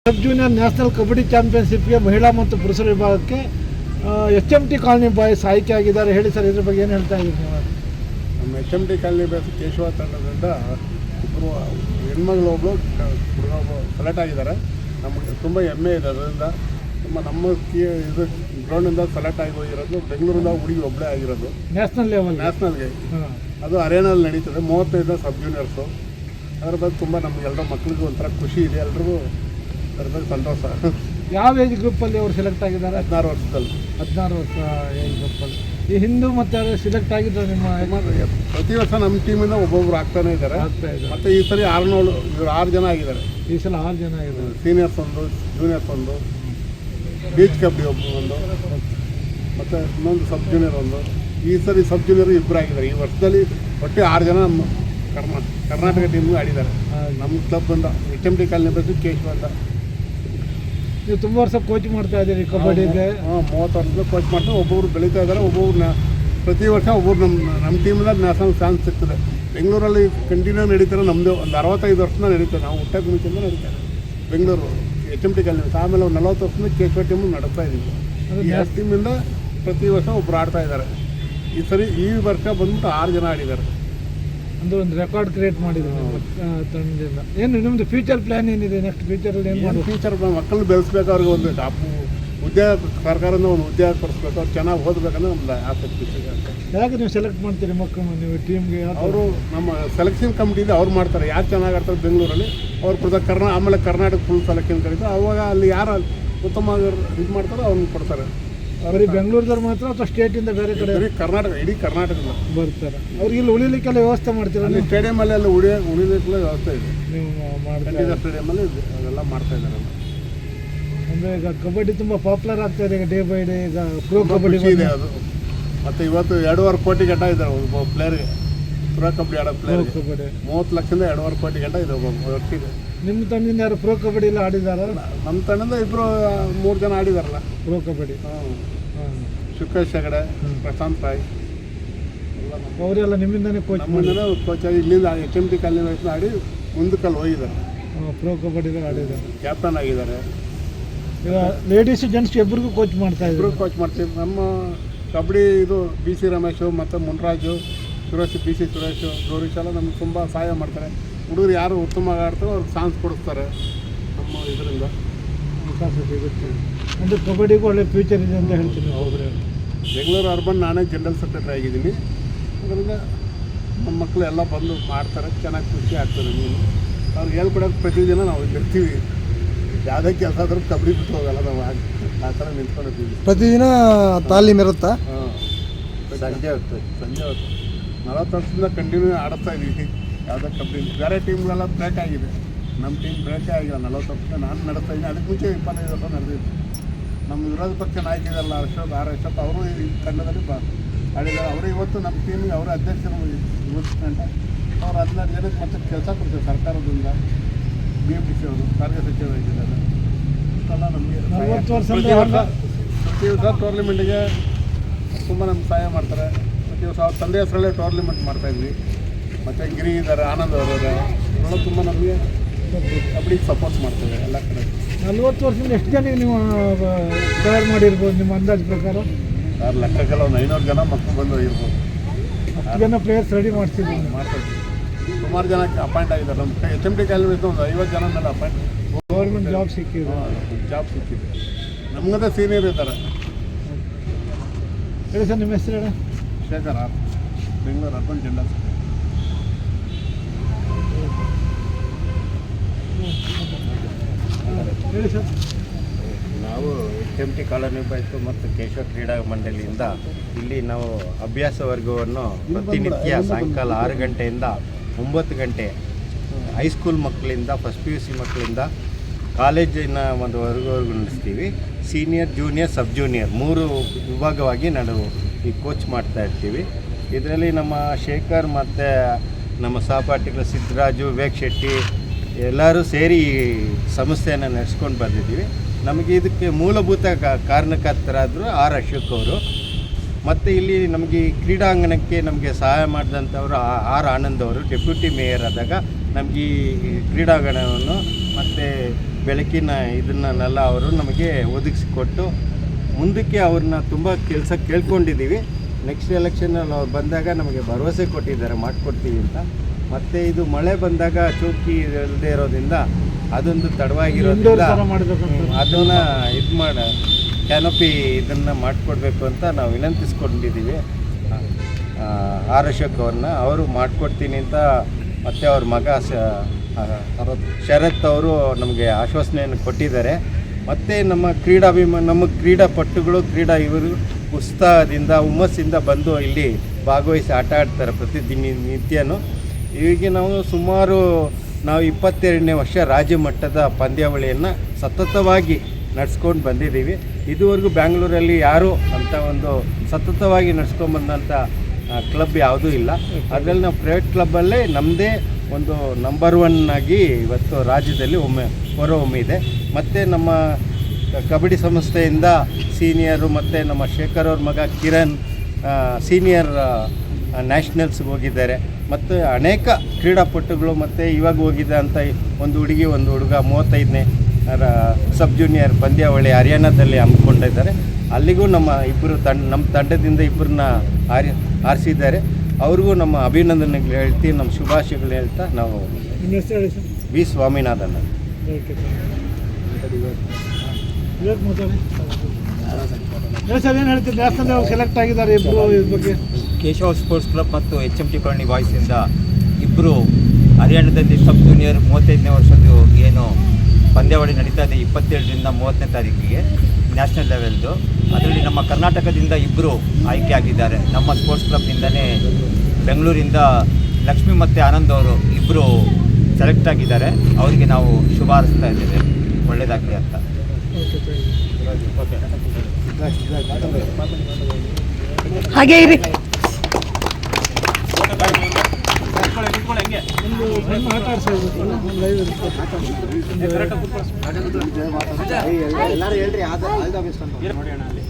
ಸಬ್ junior national kabaddi ಚಾಂಪಿಯನ್ಶಿಪ್ಗೆ ಮಹಿಳಾ ಮತ್ತು ಪುರುಷರ ವಿಭಾಗಕ್ಕೆ HMT ಕಾಲನಿ ಬಾಯ್ಸ್ ಆಯ್ಕೆ ಆಗಿದ್ದಾರೆ. ಹೇಳಿ ಸರ್, ಇದ್ರ ಬಗ್ಗೆ ಏನು ಹೇಳ್ತಾ ಇದ್ದೀರಿ ನೀವು? ನಮ್ಮ HMT ಕಾಲನಿ ಬಾಯ್ಸ್ ಕೇಶವ ತಂಡದಿಂದ ಇಬ್ಬರು ಹೆಣ್ಮಗಳು ಒಬ್ಬರು ಸೆಲೆಕ್ಟ್ ಆಗಿದ್ದಾರೆ. ನಮಗೆ ತುಂಬ ಹೆಮ್ಮೆ ಇದೆ. ಅದರಿಂದ ನಮ್ಮ ಇದು ಗ್ರೌಂಡಿಂದ ಸೆಲೆಕ್ಟ್ ಆಗಿ ಹೋಗಿರೋದು ಬೆಂಗಳೂರಿಂದ ಹುಡುಗಿ ಒಬ್ಬಳೇ ಆಗಿರೋದು ನ್ಯಾಷನಲ್ಗೆ. ಅದು ಅರೇನಲ್ಲಿ ನಡೀತದೆ. 35 ಸಬ್ ಜೂನಿಯರ್ಸು. ಅದ್ರ ಬಗ್ಗೆ ತುಂಬ ನಮಗೆಲ್ಲರೂ ಮಕ್ಕಳಿಗೂ ಒಂಥರ ಖುಷಿ ಇದೆ. ಎಲ್ರಿಗೂ ಅದ್ರ ಬಗ್ಗೆ ಸಂತೋಷ. ಯಾವ ಏಜ್ ಗ್ರೂಪಲ್ಲಿ ಅವರು ಸೆಲೆಕ್ಟ್ ಆಗಿದ್ದಾರೆ? 16 ವರ್ಷದಲ್ಲಿ. 16 ವರ್ಷ ಏಜ್ ಗ್ರೂಪಲ್ಲಿ. ಈ ಹಿಂದೂ ಮತ್ತು ಸೆಲೆಕ್ಟ್ ಆಗಿದ್ದಾರೆ ನಿಮ್ಮ? ಪ್ರತಿ ವರ್ಷ ನಮ್ಮ ಟೀಮಿಂದ ಒಬ್ಬೊಬ್ರು ಆಗ್ತಾನೆ ಇದ್ದಾರೆ. ಮತ್ತು ಈ ಸರಿ 6 ಜನ ಆಗಿದ್ದಾರೆ. ಈ ಸಲ 6 ಜನ ಆಗಿದ್ದಾರೆ. ಸೀನಿಯರ್ಸ್ ಒಂದು, ಜೂನಿಯರ್ಸ್ ಒಂದು, ಬೀಚ್ ಕಬಡ್ಡಿ ಒಂದು, ಮತ್ತು ಇನ್ನೊಂದು ಸಬ್ ಜೂನಿಯರ್ ಒಂದು. ಈ ಸರಿ ಸಬ್ ಜೂನಿಯರ್ ಇಬ್ಬರು ಆಗಿದ್ದಾರೆ. ಈ ವರ್ಷದಲ್ಲಿ ಒಟ್ಟು 6 ಜನ ನಮ್ಮ ಕರ್ನಾಟಕ ಟೀಮ್ಗೆ ಆಡಿದ್ದಾರೆ. ನಮ್ಮ ಕ್ಲಬ್ಬಿಂದ HMT ಕಾಲನಿ ಬಂದು ಕೇಶವ ಅಂತ. ನೀವು ತುಂಬ ವರ್ಷ ಕೋಚ್ ಮಾಡ್ತಾ ಇದ್ದೀರಿ ಕಬಡ್ಡಿಗೆ? 30 ವರ್ಷದ ಕೋಚ್ ಮಾಡ್ತಾರೆ. ಒಬ್ಬೊಬ್ರು ಬೆಳೀತಾ ಇದ್ದಾರೆ. ಒಬ್ಬೊಬ್ರು ಪ್ರತಿ ವರ್ಷ ಒಬ್ಬರು ನಮ್ಮ ಟೀಮಿಂದ ನ್ಯಾಷನಲ್ ಚಾನ್ಸ್ ಸಿಗ್ತದೆ. ಬೆಂಗಳೂರಲ್ಲಿ ಕಂಟಿನ್ಯೂ ನಡೀತಾರೆ. ನಮ್ಮದು ಒಂದು 65 ವರ್ಷದಿಂದ ನಡೀತಾರೆ. ನಾವು ಹುಟ್ಟಕ್ಕೆ ಮುಂಚೆಯಿಂದ ನಡೀತಾರೆ ಬೆಂಗಳೂರು HMT ಕಾಲನಿ. ಆಮೇಲೆ ಒಂದು 40 ವರ್ಷದಿಂದ ಕೇಶವ ಟೀಮು ನಡೆಸ್ತಾ ಇದ್ದೀವಿ. ಈ ಟೀಮಿಂದ ಪ್ರತಿ ವರ್ಷ ಒಬ್ಬರು ಆಡ್ತಾ ಇದ್ದಾರೆ. ಈ ವರ್ಷ ಬಂದ್ಬಿಟ್ಟು 6 ಜನ ಆಡಿದ್ದಾರೆ. ಅಂದರೆ ಒಂದು ರೆಕಾರ್ಡ್ ಕ್ರಿಯೇಟ್ ಮಾಡಿದ್ದಾರೆ ತಂಡದಿಂದ. ಏನು ನಿಮ್ಮದು ಫ್ಯೂಚರ್ ಪ್ಲ್ಯಾನ್ ಏನಿದೆ? ನೆಕ್ಸ್ಟ್ ಫ್ಯೂಚರಲ್ಲಿ ಏನು ಫ್ಯೂಚರ್ ಮಕ್ಕಳನ್ನ ಬೆಳೆಸ್ಬೇಕು. ಅವ್ರಿಗೆ ಒಂದು ಉದ್ಯೋಗ, ಸರ್ಕಾರದಿಂದ ಒಂದು ಉದ್ಯೋಗ ಕೊಡಿಸ್ಬೇಕು. ಅವ್ರು ಚೆನ್ನಾಗಿ ಓದಬೇಕಂದ್ರೆ ನಮ್ದು ಆಸಕ್ತಿ ಅಂತ. ಯಾಕೆ ನೀವು ಸೆಲೆಕ್ಟ್ ಮಾಡ್ತೀರಿ ಮಕ್ಕಳನ್ನ ನೀವು ಟೀಮ್ಗೆ? ಅವರು ನಮ್ಮ ಸೆಲೆಕ್ಷನ್ ಕಮಿಟಿಯಿಂದ ಅವ್ರು ಮಾಡ್ತಾರೆ. ಯಾರು ಚೆನ್ನಾಗಿ ಆಡ್ತಾರೆ ಬೆಂಗಳೂರಲ್ಲಿ ಅವ್ರು ಆಮೇಲೆ ಕರ್ನಾಟಕ ಫುಲ್ ಸೆಲೆಕ್ಷನ್ ಕರೀತಾರೆ. ಅವಾಗ ಅಲ್ಲಿ ಯಾರು ಉತ್ತಮವಾಗಿ ಇದು ಮಾಡ್ತಾರೋ ಅವ್ರನ್ನ ಕೊಡ್ತಾರೆ. ಬರೀ ಬೆಂಗಳೂರದವ್ರು ಮಾತ್ರ ಅಥವಾ ಸ್ಟೇಟಿಂದ ಬೇರೆ ಕಡೆ? ಕರ್ನಾಟಕ, ಇಡೀ ಕರ್ನಾಟಕದ ಬರ್ತಾರೆ. ಅವ್ರಿಗೆ ಇಲ್ಲಿ ಉಳಿಲಿಕ್ಕೆಲ್ಲ ವ್ಯವಸ್ಥೆ ಮಾಡ್ತೀರಾ? ಅಲ್ಲಿ ಸ್ಟೇಡಿಯಮಲ್ಲಿ ಎಲ್ಲ ಉಳಿಲಿಕ್ಕೆಲ್ಲ ವ್ಯವಸ್ಥೆ ಇದೆ. ನೀವು ಸ್ಟೇಡಿಯಮಲ್ಲಿ ಅದೆಲ್ಲ ಮಾಡ್ತಾ ಇದ್ದಾರೆ. ಅಂದರೆ ಈಗ ಕಬಡ್ಡಿ ತುಂಬ ಪಾಪ್ಯುಲರ್ ಆಗ್ತಾ ಇದೆ ಈಗ ಡೇ ಬೈ ಡೇ. ಈಗ ಪ್ರೋ ಕಬಡ್ಡಿ ಇದೆ ಅದು. ಮತ್ತು ಇವತ್ತು 2.5 ಕೋಟಿ ಗಂಟ ಇದ್ದಾರೆ ಒಬ್ಬ ಪ್ಲೇಯರ್ಗೆ. ಪ್ರೋ ಕಬಡ್ಡಿ ಆಡೋ ಪ್ಲೇಯರ್ ಕಬಡ್ಡಿ 30 ಲಕ್ಷದಿಂದ 2.5 ಕೋಟಿ ಗಂಟ ಇದೆ ಒಬ್ಬ ವ್ಯಕ್ತಿಗೆ. ನಿಮ್ಮ ತಂಡದಿಂದ ಯಾರು ಪ್ರೋ ಕಬಡ್ಡಿ ಎಲ್ಲ ಆಡಿದಾರ? ನಮ್ಮ ತಂಡದಿಂದ 3 ಜನ ಆಡಿದಾರಲ್ಲ ಪ್ರೋ ಕಬಡ್ಡಿ. ಸುಖೇಶ್ ಹೆಗಡೆ, ಪ್ರಶಾಂತ್ ರಾಯ್ ಅವರೆಲ್ಲ ನಿಮ್ಮಿಂದನೇ ಕೋಚ್ ಆಗಿ ಇಲ್ಲಿಂದ HMT ಕಾಲನಿ ವಯಸ್ಸಿನ ಆಡಿ ಮುಂದಕ್ಕಲ್ಲಿ ಹೋಗಿದ್ದಾರೆ. ಪ್ರೋ ಕಬಡ್ಡಿದಾಗ ಆಡಿದ್ದಾರೆ. ಕ್ಯಾಪ್ಟನ್ ಆಗಿದ್ದಾರೆ. ಈಗ ಲೇಡೀಸ್ ಜೆಂಟ್ಸ್ ಇಬ್ಬರಿಗೂ ಕೋಚ್ ಮಾಡ್ತಾ ಇದ್ರು. ಕೋಚ್ ಮಾಡ್ತೀವಿ. ನಮ್ಮ ಕಬಡ್ಡಿ ಇದು BC ರಮೇಶು ಮತ್ತು ಮುನ್ರಾಜು, BC ಸುರೇಶು, ಗೌರೀಶ್ ಎಲ್ಲ ನಮ್ಗೆ ತುಂಬ ಸಹಾಯ ಮಾಡ್ತಾರೆ. ಹುಡುಗರು ಯಾರು ಉತ್ತಮವಾಗಿ ಆಡ್ತಾರೋ ಅವ್ರಿಗೆ ಚಾನ್ಸ್ ಕೊಡಿಸ್ತಾರೆ. ನಮ್ಮ ಇದರಿಂದ ಅವಕಾಶ ಸಿಗುತ್ತೆ. ಅಂದರೆ ಕಬಡ್ಡಿಗೂ ಒಳ್ಳೆ ಫ್ಯೂಚರ್ ಇದೆ ಅಂತ ಹೇಳ್ತೀನಿ. ಬೆಂಗಳೂರು ಅರ್ಬನ್ ನಾನೇ ಜನರಲ್ ಸೆಕ್ರೆಟರಿ ಆಗಿದ್ದೀನಿ. ಅದರಿಂದ ನಮ್ಮ ಮಕ್ಕಳು ಎಲ್ಲ ಬಂದು ಮಾಡ್ತಾರೆ. ಚೆನ್ನಾಗಿ ಖುಷಿ ಆಗ್ತದೆ. ನೀನು ಅವ್ರಿಗೆ ಹೇಳ್ಕೊಡೋಕೆ ಪ್ರತಿದಿನ ನಾವು ಇರ್ತೀವಿ. ಯಾವುದೇ ಕೆಲಸ ಆದರೂ ಕಬಡ್ಡಿ ಬಿಟ್ಟು ಹೋಗಲ್ಲ ನಾವು. ಆ ಥರ ನಿಂತ್ಕೊಂಡಿರ್ತೀವಿ. ಪ್ರತಿದಿನ ತಾಲೀಮ್ ಇರುತ್ತಾ? ಸಂಜೆ ಹೊತ್ತು 40 ವರ್ಷದಿಂದ ಕಂಟಿನ್ಯೂ ಆಡಿಸ್ತಾ ಇದ್ದೀವಿ. ಯಾವುದೇ ಕಬಡ್ಡಿ ಬೇರೆ ಟೀಮ್ಗಳೆಲ್ಲ ಬ್ರೇಕ್ ಆಗಿದೆ. ನಮ್ಮ ಟೀಮ್ ಬ್ರೇಕೇ ಆಗಿಲ್ಲ. 40 ವರ್ಷದಿಂದ ನಾನು ನಡೆಸ್ತಾ ಇದ್ದೀನಿ. ಅದಕ್ಕೆ ಮುಂಚೆ 25 ವರ್ಷ ನಡೆದಿದ್ದು. ನಮ್ಮ ವಿರೋಧ ಪಕ್ಷ ನಾಯಕಿದೆಲ್ಲ ಅಶೋಕ್ ಅವರು ಈ ತಂಡದಲ್ಲಿ ಆಡಿದ್ದಾರೆ. ಅವರು ಇವತ್ತು ನಮ್ಮ ಟೀಮಿಗೆ ಅವರ ಅಧ್ಯಕ್ಷರು ಇವತ್ತಿನಂಟ ಅವ್ರು 16 ಜನಕ್ಕೆ ಮತ್ತೆ ಕೆಲಸ ಕೊಡ್ತಾರೆ ಸರ್ಕಾರದಿಂದ. BMTC ಅವರು ಸಾರಿಗೆ ಸಚಿವರಾಗಿದ್ದಾರೆ. ಎಲ್ಲ ನಮಗೆ 40 ವರ್ಷ ಪ್ರತಿ ವರ್ಷ ಟೂರ್ನಿಮೆಂಟಿಗೆ ತುಂಬ ನಮ್ಗೆ ಸಹಾಯ ಮಾಡ್ತಾರೆ. ಪ್ರತಿ ವರ್ಷ ಅವ್ರ ತಂದೆ ಹೆಸರಲ್ಲೇ ಟೂರ್ನಿಮೆಂಟ್ ಮಾಡ್ತಾಯಿದ್ವಿ. ಮತ್ತು ಗಿರಿ ಇದ್ದಾರೆ, ಆನಂದ್ ಅವರಿದ್ದಾರೆ. ಇವರೆಲ್ಲ ತುಂಬ ನಮಗೆ ಕಬಡ್ಡಿಗೆ ಸಪೋರ್ಟ್ ಮಾಡ್ತೇವೆ ಎಲ್ಲ ಕಡೆ. 40 ವರ್ಷದಿಂದ ಎಷ್ಟು ಜನಕ್ಕೆ ನೀವು ತಯಾರು ಮಾಡಿರ್ಬೋದು ನಿಮ್ಮ ಅಂದಾಜು ಪ್ರಕಾರ? ಯಾರು ಲೆಕ್ಕಕ್ಕೆಲ್ಲ ಒಂದು 500 ಜನ ಮಕ್ಕಳು ಬಂದು ಇರ್ಬೋದು. 10 ಜನ ಪ್ಲೇಯರ್ಸ್ ರೆಡಿ ಮಾಡ್ತಿದ್ದೀವಿ. ಮಾಡ್ತಾಯಿದ್ವಿ. ಸುಮಾರು ಜನಕ್ಕೆ ಅಪಾಯಿಂಟ್ ಆಗಿದ್ದಾರೆ. ನಮ್ಮ HMT ಕಾಲನಿ ಒಂದು 50 ಜನ ಮೇಲೆ ಅಪಾಯಿಂಟ್ ಗೌರ್ಮೆಂಟ್ ಜಾಬ್ ಸಿಕ್ಕಿದೆ. ನಮ್ಗಂತ ಸೀನಿಯರ್ ಇದ್ದಾರೆ. ಹೇಳಿ ಸರ್, ನಿಮ್ಮ ಹೆಸರು ಹೇಳಿ? Shekhar R, Bengaluru urban general secretary. ಹೇಳಿ ಸರ್. ನಾವು HMT ಕಾಲನಿ ಬಾಯ್ಸು ಮತ್ತು ಕೇಶವ ಕ್ರೀಡಾ ಮಂಡಳಿಯಿಂದ ಇಲ್ಲಿ ನಾವು ಅಭ್ಯಾಸ ವರ್ಗವನ್ನು ಪ್ರತಿನಿತ್ಯ ಸಾಯಂಕಾಲ 6 ಗಂಟೆಯಿಂದ 9 ಗಂಟೆ ಹೈಸ್ಕೂಲ್ ಮಕ್ಕಳಿಂದ ಫಸ್ಟ್ PUC ಮಕ್ಕಳಿಂದ ಕಾಲೇಜಿನ ಒಂದು ವರ್ಗವರೆಗೂ ನಡೆಸ್ತೀವಿ. ಸೀನಿಯರ್, ಜೂನಿಯರ್, ಸಬ್ ಜೂನಿಯರ್ 3 ವಿಭಾಗವಾಗಿ ನಾವು ಈ ಕೋಚ್ ಮಾಡ್ತಾ ಇರ್ತೀವಿ. ಇದರಲ್ಲಿ ನಮ್ಮ ಶೇಖರ್ ಮತ್ತು ನಮ್ಮ ಸಹಪಾಠಿಗಳು ಸಿದ್ದರಾಜು, ವಿವೇಕ್ ಶೆಟ್ಟಿ ಎಲ್ಲರೂ ಸೇರಿ ಈ ಸಂಸ್ಥೆಯನ್ನು ನಡೆಸ್ಕೊಂಡು ಬಂದಿದ್ದೀವಿ. ನಮಗೆ ಇದಕ್ಕೆ ಮೂಲಭೂತ ಕಾರಣಕರ್ತರಾದರು ಅಶೋಕ್ ಅವರು. ಮತ್ತು ಇಲ್ಲಿ ನಮಗೆ ಈ ಕ್ರೀಡಾಂಗಣಕ್ಕೆ ನಮಗೆ ಸಹಾಯ ಮಾಡಿದಂಥವರು ಆನಂದ್ ಅವರು. ಡೆಪ್ಯೂಟಿ ಮೇಯರ್ ಆದಾಗ ನಮಗೆ ಈ ಕ್ರೀಡಾಂಗಣವನ್ನು ಮತ್ತು ಬೆಳಕಿನ ಇದನ್ನೆಲ್ಲ ಅವರು ನಮಗೆ ಒದಗಿಸಿಕೊಟ್ಟು ಮುಂದಕ್ಕೆ ಅವ್ರನ್ನ ತುಂಬ ಕೆಲಸ ಕೇಳ್ಕೊಂಡಿದ್ದೀವಿ. ನೆಕ್ಸ್ಟ್ ಎಲೆಕ್ಷನಲ್ಲಿ ಅವ್ರು ಬಂದಾಗ ನಮಗೆ ಭರವಸೆ ಕೊಟ್ಟಿದ್ದಾರೆ ಮಾಡಿಕೊಡ್ತೀವಿ ಅಂತ. ಮತ್ತು ಇದು ಮಳೆ ಬಂದಾಗ ಚೌಕಿ ಇಲ್ಲದೆ ಇರೋದ್ರಿಂದ ಅದೊಂದು ತಡವಾಗಿರೋದ್ರಿಂದ ಅದನ್ನು ಇದು ಕ್ಯಾನೋಪಿ ಇದನ್ನು ಮಾಡಿಕೊಡ್ಬೇಕು ಅಂತ ನಾವು ವಿನಂತಿಸ್ಕೊಂಡಿದ್ದೀವಿ ಆರ್ ಅಶೋಕ್ ಅವ್ರನ್ನ. ಅವರು ಮಾಡಿಕೊಡ್ತೀನಿ ಅಂತ ಮತ್ತು ಅವ್ರ ಮಗ ಶರತ್ ಅವರು ನಮಗೆ ಆಶ್ವಾಸನೆಯನ್ನು ಕೊಟ್ಟಿದ್ದಾರೆ. ಮತ್ತು ನಮ್ಮ ನಮ್ಮ ಕ್ರೀಡಾಪಟುಗಳು ಇವರು ಉತ್ಸಾಹದಿಂದ ಹುಮ್ಮಸ್ಸಿಂದ ಬಂದು ಇಲ್ಲಿ ಭಾಗವಹಿಸಿ ಆಟ ಆಡ್ತಾರೆ ನಿತ್ಯನೂ. ಈಗ ನಾವು 22ನೇ ವರ್ಷ ರಾಜ್ಯ ಮಟ್ಟದ ಪಂದ್ಯಾವಳಿಯನ್ನು ಸತತವಾಗಿ ನಡೆಸ್ಕೊಂಡು ಬಂದಿದ್ದೀವಿ. ಇದುವರೆಗೂ ಬ್ಯಾಂಗ್ಳೂರಲ್ಲಿ ಯಾರೂ ಅಂಥ ಒಂದು ಸತತವಾಗಿ ನಡೆಸ್ಕೊಂಬಂದಂಥ ಕ್ಲಬ್ ಯಾವುದೂ ಇಲ್ಲ. ಅದರಲ್ಲಿ ನಾವು ಪ್ರೈವೇಟ್ ಕ್ಲಬ್ಬಲ್ಲೇ ನಮ್ಮದೇ ಒಂದು ನಂಬರ್ 1 ಆಗಿ ಇವತ್ತು ರಾಜ್ಯದಲ್ಲಿ ಹೊರಹೊಮ್ಮಿದೆ. ಮತ್ತು ನಮ್ಮ ಕಬಡ್ಡಿ ಸಂಸ್ಥೆಯಿಂದ ಸೀನಿಯರು ಮತ್ತು ನಮ್ಮ ಶೇಖರ್ ಅವ್ರ ಮಗ ಕಿರಣ್ ಸೀನಿಯರ್ ನ್ಯಾಷನಲ್ಸ್ಗೆ ಹೋಗಿದ್ದಾರೆ. ಮತ್ತು ಅನೇಕ ಕ್ರೀಡಾಪಟುಗಳು ಮತ್ತು ಇವಾಗ ಹೋಗಿದ್ದ ಅಂತ ಒಂದು ಹುಡುಗಿ ಒಂದು ಹುಡುಗ 35ನೇ ಸಬ್ ಜೂನಿಯರ್ ಪಂದ್ಯಾವಳಿ ಹರಿಯಾಣದಲ್ಲಿ ಹಮ್ಮಿಕೊಂಡಿದ್ದಾರೆ. ಅಲ್ಲಿಗೂ ನಮ್ಮ ತಂಡದಿಂದ ಇಬ್ಬರನ್ನ ಆರಿಸಿದ್ದಾರೆ. ಅವ್ರಿಗೂ ನಮ್ಮ ಅಭಿನಂದನೆಗಳು ಹೇಳ್ತೀವಿ, ನಮ್ಮ ಶುಭಾಶಯಗಳು ಹೇಳ್ತಾ ನಾವು ವಿ ಸ್ವಾಮಿನಾಥನ್. ಏನು ಹೇಳ್ತೀವಿ, ನ್ಯಾಷನಲ್ ಸೆಲೆಕ್ಟ್ ಆಗಿದ್ದಾರೆ ಇಬ್ಬರು. ಇದ್ರ ಬಗ್ಗೆ ಕೇಶವ ಸ್ಪೋರ್ಟ್ಸ್ ಕ್ಲಬ್ ಮತ್ತು HMT ಕಾಲೋನಿ ಬಾಯ್ಸಿಂದ ಇಬ್ಬರು ಹರಿಯಾಣದಲ್ಲಿ ಸಬ್ ಜೂನಿಯರ್ 35ನೇ ವರ್ಷದ್ದು ಏನು ಪಂದ್ಯಾವಳಿ ನಡೀತಾ ಇದೆ 27ರಿಂದ 30ನೇ ತಾರೀಕಿಗೆ ನ್ಯಾಷನಲ್ ಲೆವೆಲ್ದು. ಅದರಲ್ಲಿ ನಮ್ಮ ಕರ್ನಾಟಕದಿಂದ ಇಬ್ಬರು ಆಯ್ಕೆ ಆಗಿದ್ದಾರೆ. ನಮ್ಮ ಸ್ಪೋರ್ಟ್ಸ್ ಕ್ಲಬ್ನಿಂದಲೇ ಬೆಂಗಳೂರಿಂದ ಲಕ್ಷ್ಮಿ ಮತ್ತು ಆನಂದ್ ಅವರು ಇಬ್ಬರು ಸೆಲೆಕ್ಟ್ ಆಗಿದ್ದಾರೆ. ಅವರಿಗೆ ನಾವು ಶುಭ ಹಾರೈಸ್ತಾ ಇದ್ದೇವೆ, ಒಳ್ಳೆಯದಾಗಲಿ ಅಂತ. ಹಾಗೆ ಇರಿ. ಮಾತಾಡ್ಸೋದು ಎಲ್ಲರೂ ಹೇಳ್ರಿ ಆಲ್ ದ ಬೆಸ್ಟ್ ಅಂತ ನೋಡಿ ಅಣ್ಣ ಅಲ್ಲಿ.